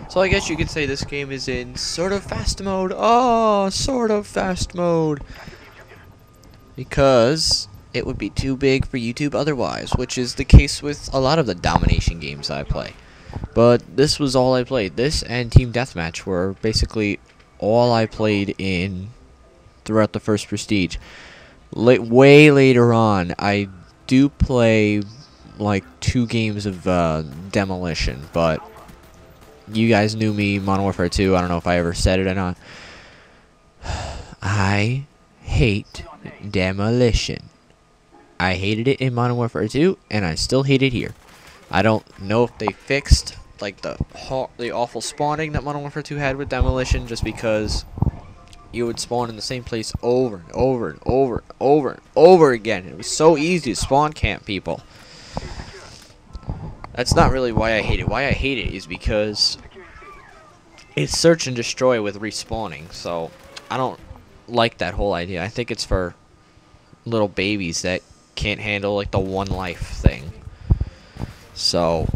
So I guess you could say this game is in sort of fast mode. Oh, sort of fast mode. Because it would be too big for YouTube otherwise, which is the case with a lot of the domination games I play. But this was all I played. This and Team Deathmatch were basically all I played in throughout the first Prestige. Way later on, I do play like 2 games of Demolition, but you guys knew me, Modern Warfare 2. I don't know if I ever said it or not. I hate Demolition. I hated it in Modern Warfare 2, and I still hate it here. I don't know if they fixed like the awful spawning that Modern Warfare 2 had with Demolition, just because you would spawn in the same place over and over and over and over and over again. It was so easy to spawn camp people. That's not really why I hate it. Why I hate it is because it's search and destroy with respawning. So I don't like that whole idea. I think it's for little babies that can't handle like the one life thing. So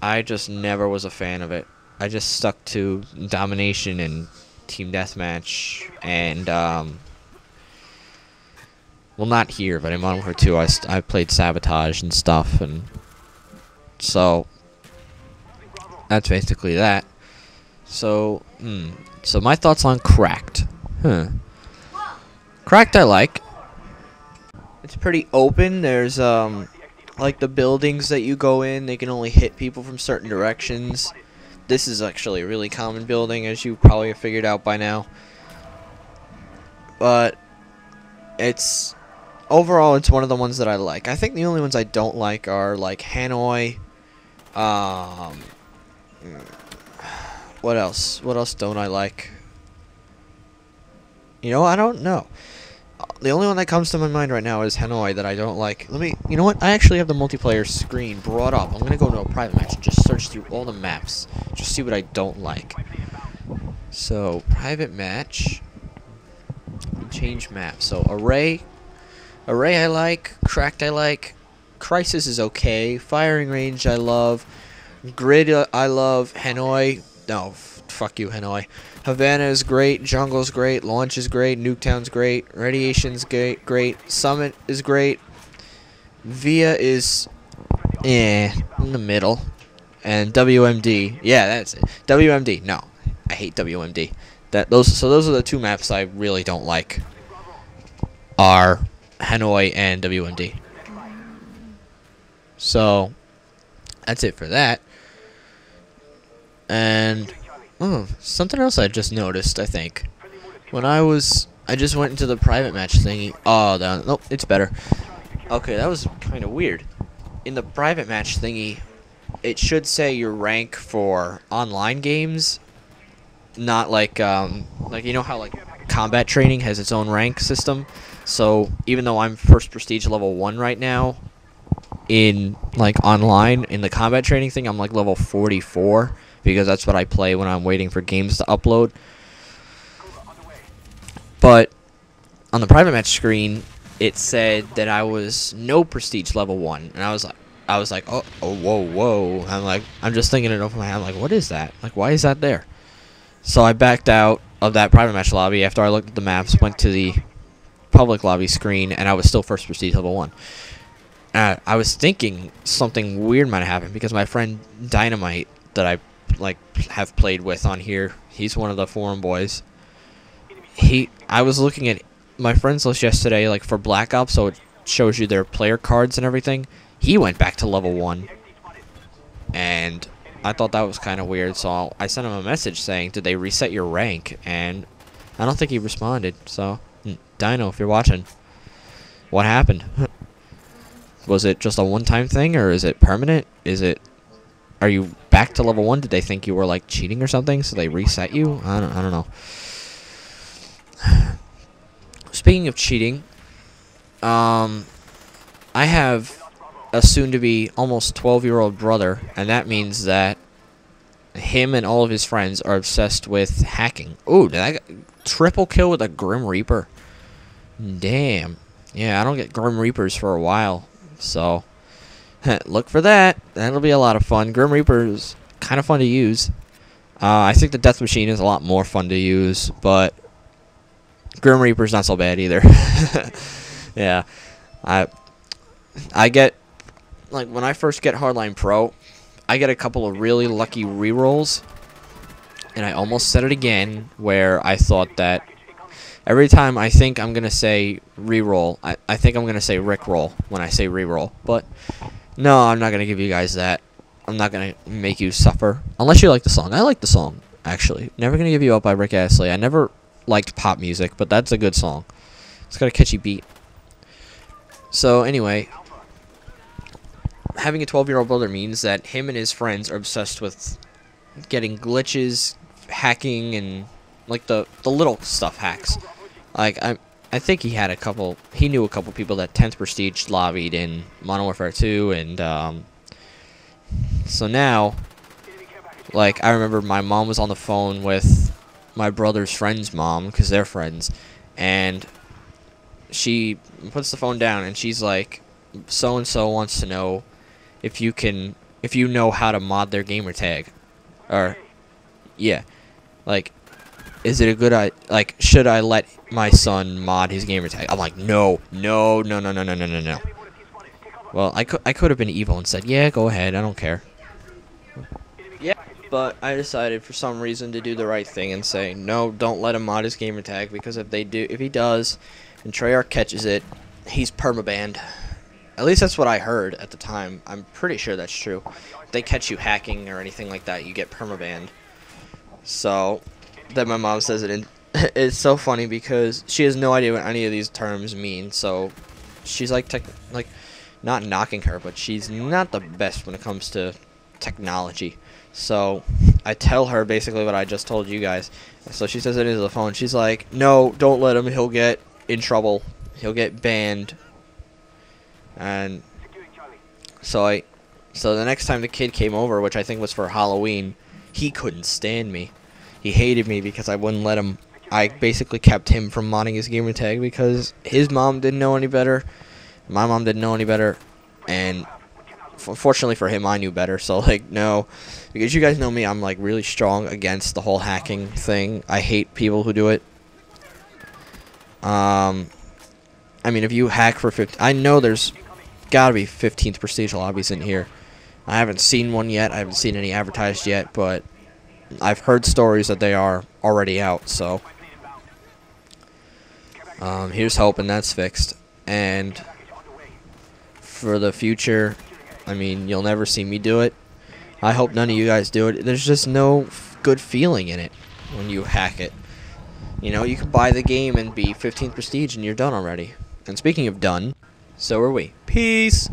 I just never was a fan of it. I just stuck to domination and Team Deathmatch and well, not here, but in Modern Warfare 2 I played Sabotage and stuff, and so that's basically that. So so my thoughts on Cracked. Cracked I like. It's pretty open. There's like the buildings that you go in, they can only hit people from certain directions. This is actually a really common building, as you probably have figured out by now. But it's overall, it's one of the ones that I like. I think the only ones I don't like are like Hanoi. What else? What else don't I like? You know, I don't know. The only one that comes to my mind right now is Hanoi that I don't like. You know what? I actually have the multiplayer screen brought up. I'm going to go into a private match and just search through all the maps. Just see what I don't like. So, private match. Change map. So, Array I like. Cracked I like. Crisis is okay. Firing range I love. Grid I love. Hanoi. No, fuck you, Hanoi. Havana is great, Jungle's great, Launch is great, Nuketown's great, Radiation's great, Summit is great, Via is in the middle, and WMD, yeah, that's it. WMD, no, I hate WMD. Those are the 2 maps I really don't like, are Hanoi and WMD. So that's it for that. And something else I just noticed, I think. When I just went into the private match thingy. Oh, nope, it's better. Okay, that was kind of weird. In the private match thingy, it should say your rank for online games, not like you know how like combat training has its own rank system. So even though I'm first prestige level 1 right now, in like online in the combat training thing, I'm like level 44. Because that's what I play when I'm waiting for games to upload. But on the private match screen, it said that I was no prestige level 1, and I was like, oh, whoa. I'm just thinking it over my head. I'm like, what is that? Like, why is that there? So I backed out of that private match lobby after I looked at the maps, went to the public lobby screen, and I was still first prestige level 1. I was thinking something weird might have happened because my friend Dynamite that I have played with on here, he's one of the forum boys. I was looking at my friends list yesterday, like for Black Ops, so it shows you their player cards and everything. He went back to level 1, and I thought that was kind of weird. So I sent him a message saying, "Did they reset your rank?" And I don't think he responded. So Dino, if you're watching, what happened? Was it just a one-time thing, or is it permanent? Are you back to level 1? Did they think you were like cheating or something, so they reset you? I don't know. Speaking of cheating, I have a soon-to-be almost 12-year-old brother, and that means that him and all of his friends are obsessed with hacking. Ooh, did I get triple kill with a Grim Reaper? Damn. Yeah, I don't get Grim Reapers for a while, so look for that. That'll be a lot of fun. Grim Reapers kind of fun to use. I think the Death Machine is a lot more fun to use, but Grim Reaper's not so bad either. Yeah, I get, like, when I first get Hardline Pro, I get a couple of really lucky rerolls, and I almost said it again, where I thought that every time I think I'm gonna say reroll, I think I'm gonna say Rickroll when I say reroll, but no, I'm not gonna give you guys that. I'm not gonna make you suffer unless you like the song. I like the song, actually. Never Gonna Give You Up by Rick Astley. I never liked pop music, but that's a good song. It's got a catchy beat. So anyway, having a 12-year-old brother means that him and his friends are obsessed with getting glitches, hacking, and like the little stuff hacks. Like I think he had a couple. He knew a couple people that 10th Prestige lobbied in Modern Warfare 2, and so now, like, I remember my mom was on the phone with my brother's friend's mom, because they're friends, and she puts the phone down, and she's like, so-and-so wants to know if you know how to mod their gamer tag. Or, yeah, like, is it a good idea? Like, should I let my son mod his gamer tag? I'm like, no. Well, I could have been evil and said, yeah, go ahead, I don't care. Yeah, but I decided for some reason to do the right thing and say, no, don't let him mod his gamer tag, because if he does, and Treyarch catches it, he's permabanned. At least that's what I heard at the time. I'm pretty sure that's true. If they catch you hacking or anything like that, you get permabanned. So then my mom says it, and it's so funny because she has no idea what any of these terms mean. So she's like not knocking her, but she's not the best when it comes to technology. So I tell her basically what I just told you guys. So she says it into the phone. She's like, no, don't let him. He'll get in trouble. He'll get banned. And so the next time the kid came over, which I think was for Halloween, he couldn't stand me. He hated me because I wouldn't let him. I basically kept him from modding his gamer tag because his mom didn't know any better. My mom didn't know any better. And fortunately for him, I knew better. So, like, no. Because you guys know me, I'm, like, really strong against the whole hacking thing. I hate people who do it. I mean, if you hack for 50... I know there's gotta be 15th Prestige lobbies in here. I haven't seen one yet. I haven't seen any advertised yet, but I've heard stories that they are already out, so here's hoping that's fixed. And for the future, I mean, you'll never see me do it. I hope none of you guys do it. There's just no good feeling in it when you hack it. You know, you can buy the game and be 15th Prestige and you're done already. And speaking of done, so are we. Peace!